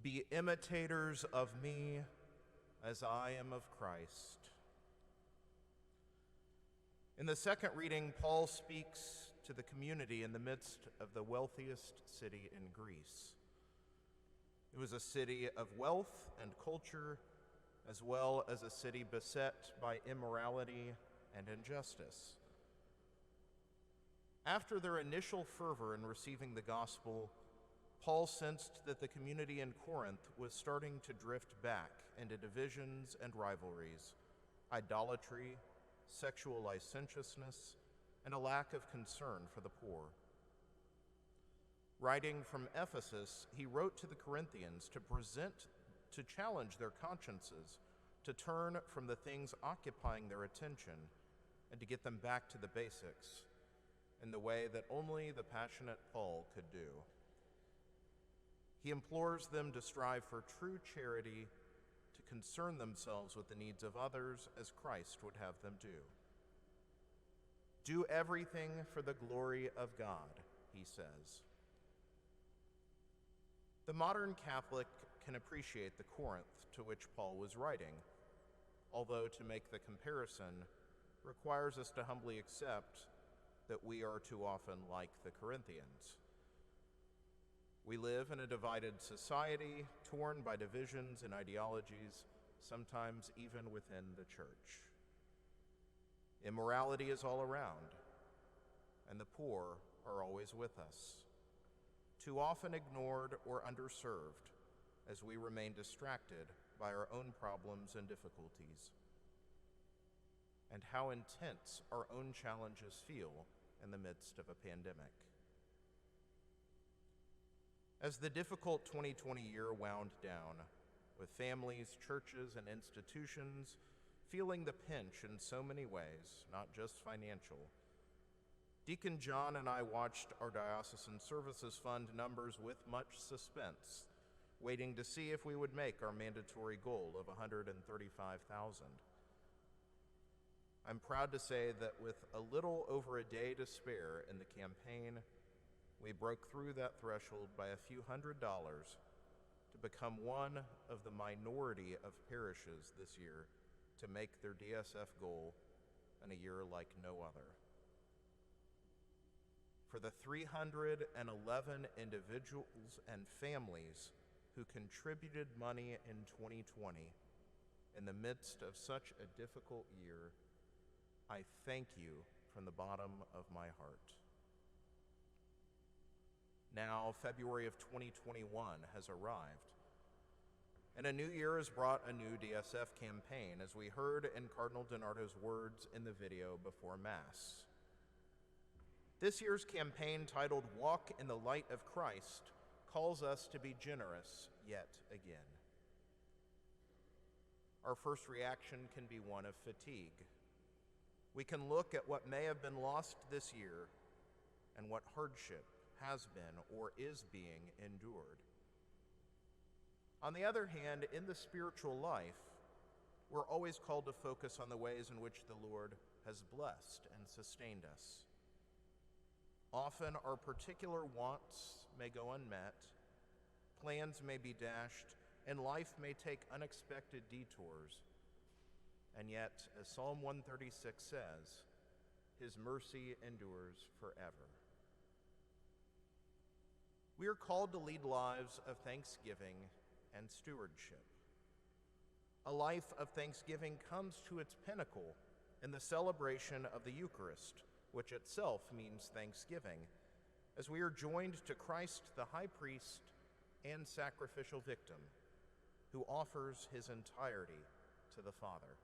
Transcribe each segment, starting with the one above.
Be imitators of me as I am of Christ. In the second reading, Paul speaks to the community in the midst of the wealthiest city in Greece. It was a city of wealth and culture, as well as a city beset by immorality and injustice. After their initial fervor in receiving the gospel, Paul sensed that the community in Corinth was starting to drift back into divisions and rivalries, idolatry, sexual licentiousness, and a lack of concern for the poor. Writing from Ephesus, he wrote to the Corinthians to challenge their consciences, to turn from the things occupying their attention, and to get them back to the basics in the way that only the passionate Paul could do. He implores them to strive for true charity, to concern themselves with the needs of others as Christ would have them do. Do everything for the glory of God, he says. The modern Catholic can appreciate the Corinth to which Paul was writing, although to make the comparison requires us to humbly accept that we are too often like the Corinthians. We live in a divided society, torn by divisions and ideologies, sometimes even within the church. Immorality is all around, and the poor are always with us, too often ignored or underserved as we remain distracted by our own problems and difficulties, and how intense our own challenges feel in the midst of a pandemic. As the difficult 2020 year wound down, with families, churches, and institutions feeling the pinch in so many ways, not just financial, Deacon John and I watched our Diocesan Services Fund numbers with much suspense, waiting to see if we would make our mandatory goal of $135,000. I'm proud to say that with a little over a day to spare in the campaign, we broke through that threshold by a few $100s to become one of the minority of parishes this year to make their DSF goal in a year like no other. For the 311 individuals and families who contributed money in 2020 in the midst of such a difficult year, I thank you from the bottom of my heart. Now, February of 2021 has arrived, and a new year has brought a new DSF campaign, as we heard in Cardinal DiNardo's words in the video before Mass. This year's campaign, titled Walk in the Light of Christ, calls us to be generous yet again. Our first reaction can be one of fatigue. We can look at what may have been lost this year and what hardship has been or is being endured. On the other hand, in the spiritual life, we're always called to focus on the ways in which the Lord has blessed and sustained us. Often our particular wants may go unmet, plans may be dashed, and life may take unexpected detours. And yet, as Psalm 136 says, His mercy endures forever. We are called to lead lives of thanksgiving and stewardship. A life of thanksgiving comes to its pinnacle in the celebration of the Eucharist, which itself means thanksgiving, as we are joined to Christ, the high priest and sacrificial victim, who offers his entirety to the Father.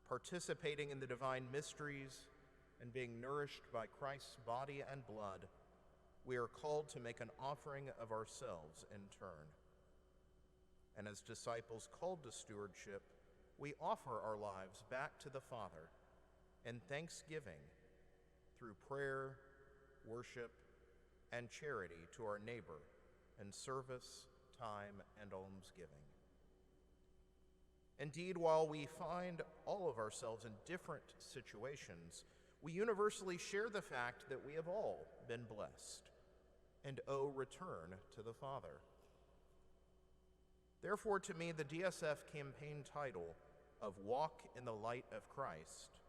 Participating in the divine mysteries and being nourished by Christ's body and blood, we are called to make an offering of ourselves in turn. And as disciples called to stewardship, we offer our lives back to the Father in thanksgiving through prayer, worship, and charity to our neighbor in service, time, and almsgiving. Indeed, while we find all of ourselves in different situations, we universally share the fact that we have all been blessed and owe return to the Father. Therefore, to me, the DSF campaign title of Walk in the Light of Christ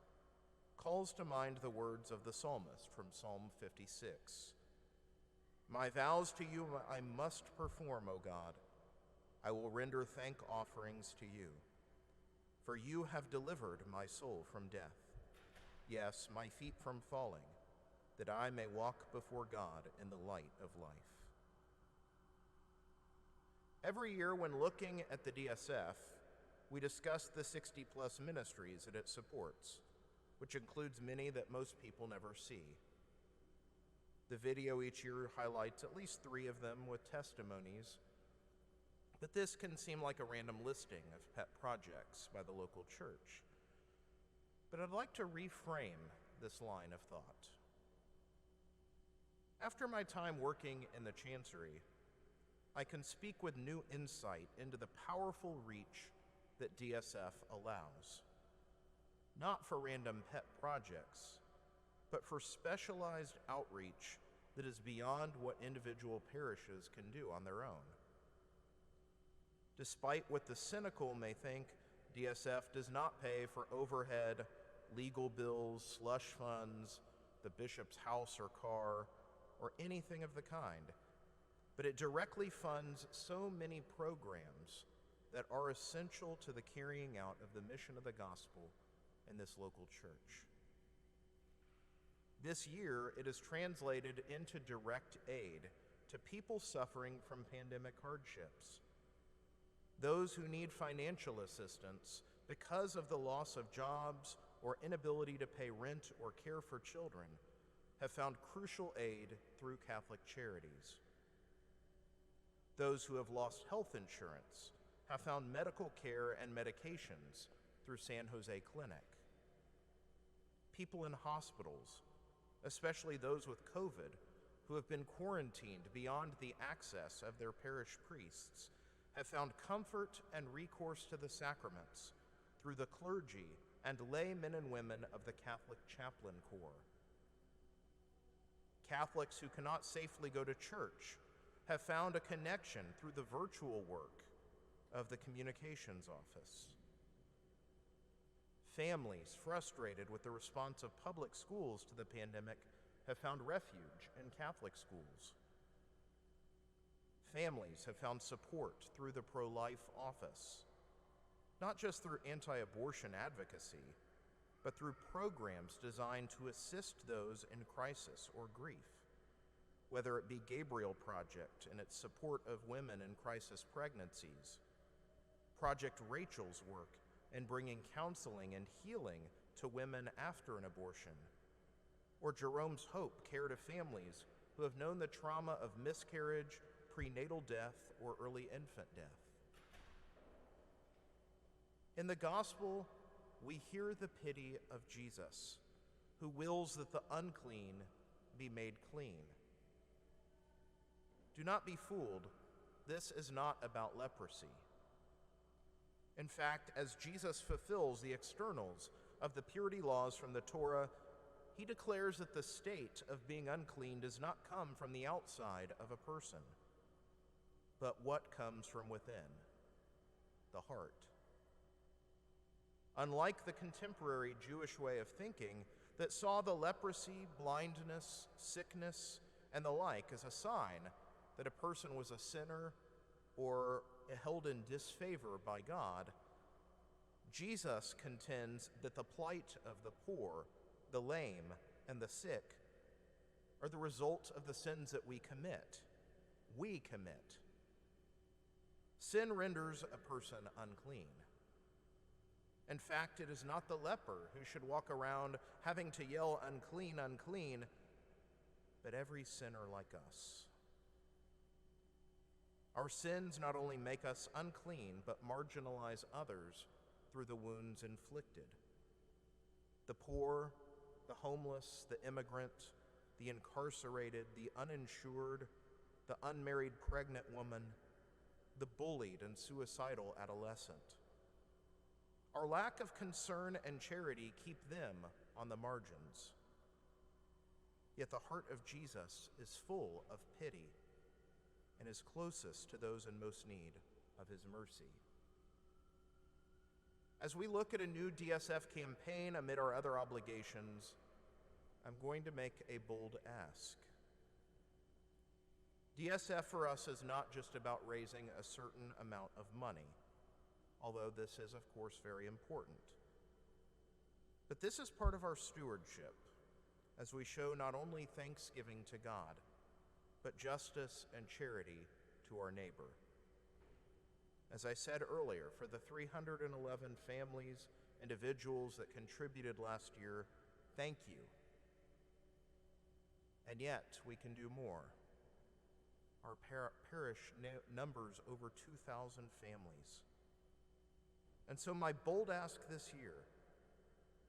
calls to mind the words of the psalmist from Psalm 56. My vows to you I must perform, O God. I will render thank offerings to you. For you have delivered my soul from death, yes, my feet from falling, that I may walk before God in the light of life. Every year when looking at the DSF, we discuss the 60-plus ministries that it supports, which includes many that most people never see. The video each year highlights at least 3 of them with testimonies, but this can seem like a random listing of pet projects by the local church. But I'd like to reframe this line of thought. After my time working in the Chancery, I can speak with new insight into the powerful reach that DSF allows. Not for random pet projects, but for specialized outreach that is beyond what individual parishes can do on their own. Despite what the cynical may think, DSF does not pay for overhead, legal bills, slush funds, the bishop's house or car, or anything of the kind, but it directly funds so many programs that are essential to the carrying out of the mission of the gospel in this local church. This year, it is translated into direct aid to people suffering from pandemic hardships. Those who need financial assistance because of the loss of jobs or inability to pay rent or care for children have found crucial aid through Catholic Charities. Those who have lost health insurance have found medical care and medications through San Jose Clinic. People in hospitals, especially those with COVID, who have been quarantined beyond the access of their parish priests, have found comfort and recourse to the sacraments through the clergy and lay men and women of the Catholic Chaplain Corps. Catholics who cannot safely go to church have found a connection through the virtual work of the communications office. Families frustrated with the response of public schools to the pandemic have found refuge in Catholic schools. Families have found support through the pro-life office, not just through anti-abortion advocacy, but through programs designed to assist those in crisis or grief, whether it be Gabriel Project and its support of women in crisis pregnancies, Project Rachel's work in bringing counseling and healing to women after an abortion, or Jerome's Hope care to families who have known the trauma of miscarriage, prenatal death, or early infant death. In the gospel, we hear the pity of Jesus, who wills that the unclean be made clean. Do not be fooled. This is not about leprosy. In fact, as Jesus fulfills the externals of the purity laws from the Torah, he declares that the state of being unclean does not come from the outside of a person, but what comes from within, the heart. Unlike the contemporary Jewish way of thinking that saw the leprosy, blindness, sickness, and the like as a sign that a person was a sinner or held in disfavor by God, Jesus contends that the plight of the poor, the lame, and the sick are the result of the sins that we commit. We commit. Sin renders a person unclean. In fact, it is not the leper who should walk around having to yell, "Unclean, unclean," but every sinner like us. Our sins not only make us unclean, but marginalize others through the wounds inflicted. The poor, the homeless, the immigrant, the incarcerated, the uninsured, the unmarried pregnant woman, the bullied and suicidal adolescent. Our lack of concern and charity keep them on the margins. Yet the heart of Jesus is full of pity and is closest to those in most need. of his mercy. As we look at a new DSF campaign amid our other obligations, I'm going to make a bold ask. DSF for us is not just about raising a certain amount of money, although this is, of course, very important. But this is part of our stewardship, as we show not only thanksgiving to God, but justice and charity to our neighbor. As I said earlier, for the 311 families, individuals that contributed last year, thank you. And yet, we can do more. Our parish numbers over 2,000 families. And so my bold ask this year,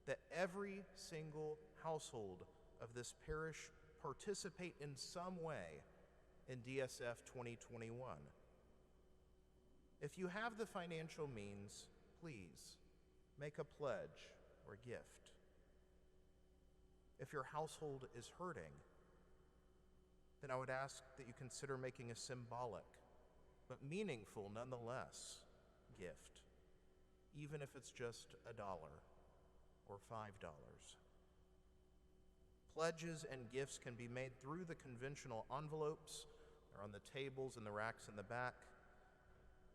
that every single household of this parish participate in some way in DSF 2021. If you have the financial means, please make a pledge or gift. If your household is hurting, then I would ask that you consider making a symbolic, but meaningful nonetheless, gift, even if it's just $1 or $5. Pledges and gifts can be made through the conventional envelopes. They're on the tables and the racks in the back,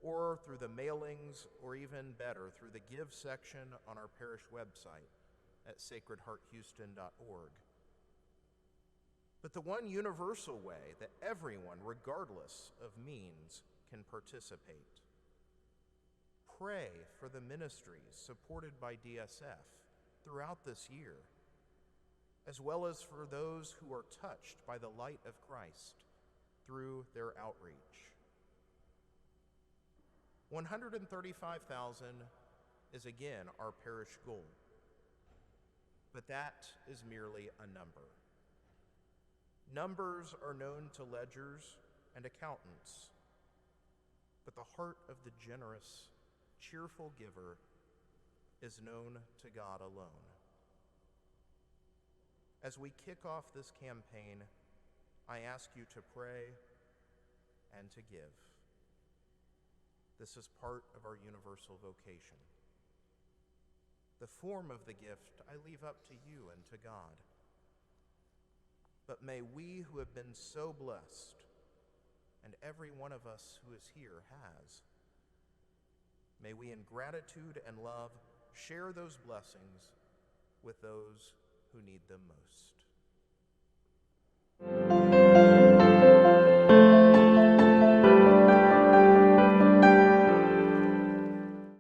or through the mailings, or even better, through the Give section on our parish website at sacredhearthouston.org. But the one universal way that everyone, regardless of means, can participate. Pray for the ministries supported by DSF throughout this year, as well as for those who are touched by the light of Christ through their outreach. 135,000 is again our parish goal, but that is merely a number. Numbers are known to ledgers and accountants, but the heart of the generous, cheerful giver is known to God alone. As we kick off this campaign, I ask you to pray and to give. This is part of our universal vocation. The form of the gift I leave up to you and to God. But may we who have been so blessed, and every one of us who is here has, may we in gratitude and love share those blessings with those who need them most.